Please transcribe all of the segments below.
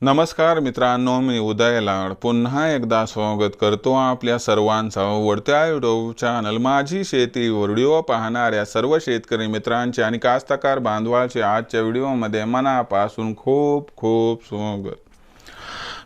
नमस्कार मित्रांनो, मी उदय लाड पुन्हा एकदा स्वागत करतो आपल्या सर्वांचा आवडत्या यूट्यूब चॅनल माझी शेती व्हिडिओ पाहणाऱ्या सर्व शेतकरी मित्रांचे आणि कास्तकार बांधवांचे आजच्या व्हिडिओमध्ये मनापासून खूप खूप स्वागत।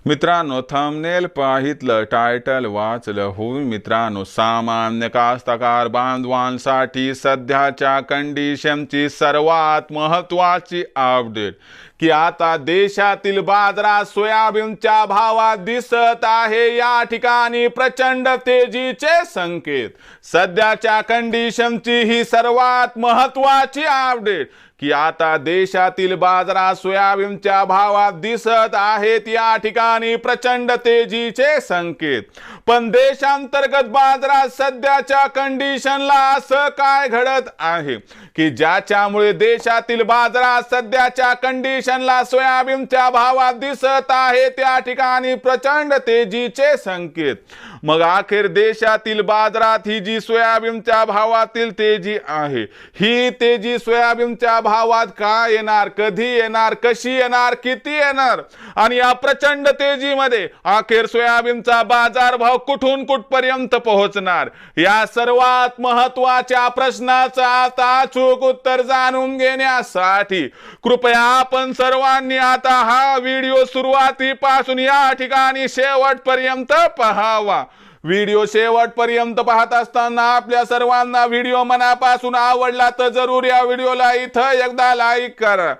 मित्रांनो, थंबनेल पाहितलं, टायटल वाचलं होईल मित्रांनो, सामान्य कास्तकार बांधवांसाठी सध्याच्या कंडिशनची सर्वात महत्त्वाची अपडेट की आता देशातील बाजारात सोयाबीनच्या भावात दिसत आहे या ठिकाणी प्रचंड तेजीचे संकेत। सध्याच्या कंडिशनची ही सर्वात महत्त्वाची अपडेट की आता देशातील बाजारात सोयाबीनच्या भावात दिसत आहेत या ठिकाणी प्रचंड तेजीचे संकेत। पण देशांतर्गत बाजारात सध्याच्या कंडिशनला असं काय घडत आहे की ज्याच्यामुळे देशातील बाजारात सध्याच्या कंडिशनला सोयाबीनच्या भावात दिसत आहे त्या ठिकाणी प्रचंड तेजीचे संकेत। मग अखेर देशातील बाजारात ही जी सोयाबीनच्या भावातील तेजी आहे, ही तेजी सोयाबीनच्या भावात काय येणार, कधी येणार, कशी येणार, किती येणार आणि या प्रचंड तेजीमध्ये अखेर सोयाबीनचा बाजारभाव कुठून कुठपर्यंत पोहोचणार, या सर्वात महत्त्वाच्या प्रश्नाचं आता अचूक उत्तर जाणून घेण्यासाठी कृपया आपण सर्वांनी आता हा व्हिडिओ सुरुवातीपासून या ठिकाणी शेवटपर्यंत पाहावा। व्हिडिओ शेवटपर्यंत पाहत असताना आपल्या सर्वांना व्हिडिओ मनापासून आवडला तर जरूर या व्हिडिओला इथं एकदा लाईक करा।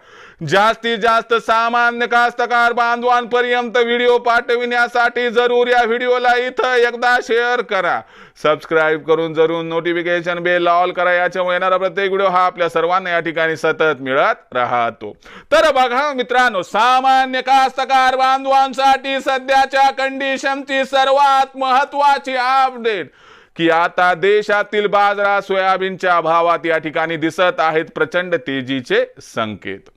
जास्तीत जास्त सामान्य कास्तकार बांधवांपर्यंत व्हिडिओ पाठविण्यासाठी जरूर या व्हिडिओला इथं एकदा शेअर करा। सबस्क्राइब करून जरूर नोटिफिकेशन बेल ऑल करा, याच्यामुळे येणारा प्रत्येक व्हिडिओ हा आपल्या सर्वांना या ठिकाणी सतत मिळत राहतो। तर बघा मित्रांनो, सामान्य कास्तकार बांधवांसाठी सध्याच्या कंडिशनची सर्वात महत्त्वाची अपडेट की आता देशातील बाजारात सोयाबीनच्या भावात या ठिकाणी दिसत आहेत प्रचंड तेजीचे संकेत।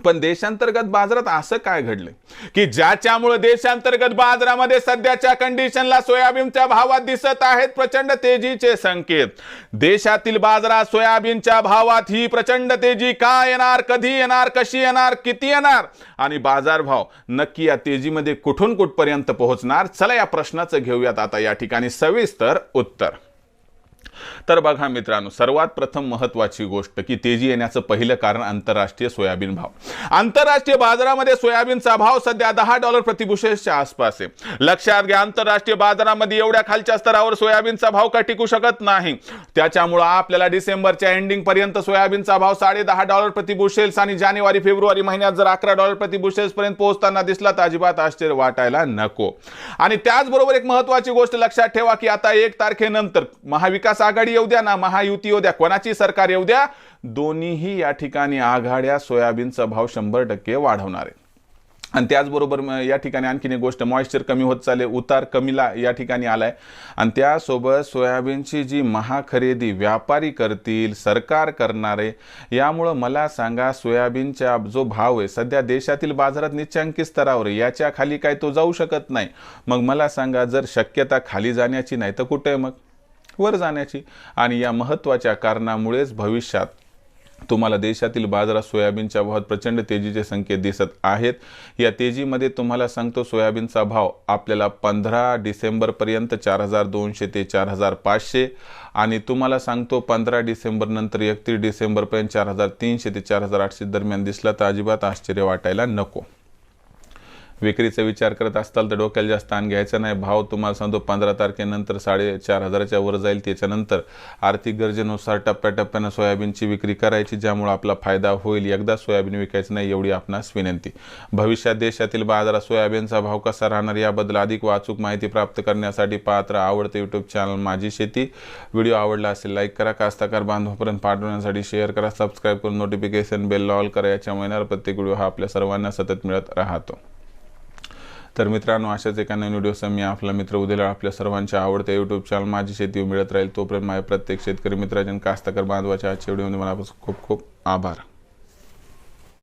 पण देशांतर्गत बाजारात असं काय घडलंय की ज्याच्यामुळे देशांतर्गत बाजारामध्ये सध्याच्या कंडिशनला सोयाबीनच्या भावात दिसत आहेत प्रचंड तेजीचे संकेत। देशातील बाजारात सोयाबीनच्या भावात ही प्रचंड तेजी का येणार, कधी येणार, कशी येणार, किती येणार आणि बाजारभाव नक्की या तेजीमध्ये कुठून कुठपर्यंत पोहोचणार, चला या प्रश्नाचं घेऊयात आता या ठिकाणी सविस्तर उत्तर। तर बघा मित्रांनो, सर्वात प्रथम महत्त्वाची गोष्ट की तेजी येण्याचं पहिलं कारण आंतरराष्ट्रीय सोयाबीन भाव। आंतरराष्ट्रीय बाजारामध्ये सोयाबीनचा भाव सध्या $10 प्रति बुशेलच्या आसपास आहे। लक्षात घ्या, आंतरराष्ट्रीय बाजारामध्ये एवढ्या खालच्या स्तरावर सोयाबीनचा भाव का टिकू शकत नाही। त्याच्यामुळे आपल्याला डिसेंबरच्या एंडिंग पर्यंत सोयाबीनचा भाव $10.5 प्रति बुशेल्स आणि जानेवारी फेब्रुवारी महिन्यात जर $11 प्रति बुशेल्स पर्यंत पोहोचताना दिसला तर अजिबात आश्चर्य वाटायला नको। आणि त्याचबरोबर एक महत्त्वाची गोष्ट लक्षात ठेवा की आता 1 तारखेनंतर महाविकास आघाडी येऊ द्या ना महायुती येऊ द्या, कोणाची सरकार येऊ द्या, दोन्हीही या ठिकाणी आघाड्या सोयाबीनचा भाव 100% वाढवणार आहे। आणि त्याचबरोबर या ठिकाणी आणखीन एक गोष्ट, मॉइश्चर कमी होत चालले, उतार कमीला या ठिकाणी आलाय आणि त्यासोबत सोयाबीनची जी महाखरेदी व्यापारी करतील, सरकार करणार आहे, यामुळे मला सांगा सोयाबीनचा जो भाव आहे सध्या देशातील बाजारात निश्चयांकी स्तरावर आहे, याच्या खाली काय तो जाऊ शकत नाही। मग मला सांगा, जर शक्यता खाली जाण्याची नाही तर कुठे मग वर जाण्याची। आणि या महत्त्वाच्या कारणामुळेच भविष्यात तुम्हाला देशातील बाजारात सोयाबीनच्या भावात प्रचंड तेजीचे संकेत दिसत आहेत। या तेजीमध्ये तुम्हाला सांगतो, सोयाबीनचा भाव आपल्याला 15 डिसेंबर पर्यंत 4200 ते 4500 आणि तुम्हाला सांगतो 15 डिसेंबर नंतर 31 डिसेंबर पर्यंत 4300 ते 4800 दरम्यान दिसला तर अजिबात आश्चर्य वाटायला नको। विक्रीचा विचार करत असताल तर डोक्याला जास्त ताण घ्यायचा नाही। भाव तुम्हाला सांगतो 15 तारखेनंतर 4500च्या वर जाईल। त्याच्यानंतर आर्थिक गरजेनुसार टप्प्याटप्प्याने सोयाबीनची विक्री करायची, ज्यामुळे आपला फायदा होईल। एकदा सोयाबीन विकायचं नाही एवढी आपणास विनंती। भविष्यात देशातील बाजारात सोयाबीनचा भाव कसा राहणार याबद्दल अधिक वाचूक माहिती प्राप्त करण्यासाठी पाहत राहा आवडते यूट्यूब चॅनल माझी शेती। व्हिडिओ आवडला असेल लाईक करा, कास्तकार बांधवांपर्यंत पाठवण्यासाठी शेअर करा, सबस्क्राइब करून नोटिफिकेशन बेल ऑल करा, याच्यामुळे येणारा प्रत्येक व्हिडिओ हा आपल्या सर्वांना सतत मिळत राहतो। तर मित्रांनो, अशाच एका नवीन व्हिडिओसह मी आपला मित्र उदय लाड आपल्या सर्वांच्या आवडत्या यूट्यूब चॅनल माझी शेती मिळत राहील। तोपर्यंत माझ्या प्रत्येक शेतकरी मित्राच्या कास्तकार बांधवाच्या आजच्या व्हिडिओमध्ये मला खूप खूप आभार।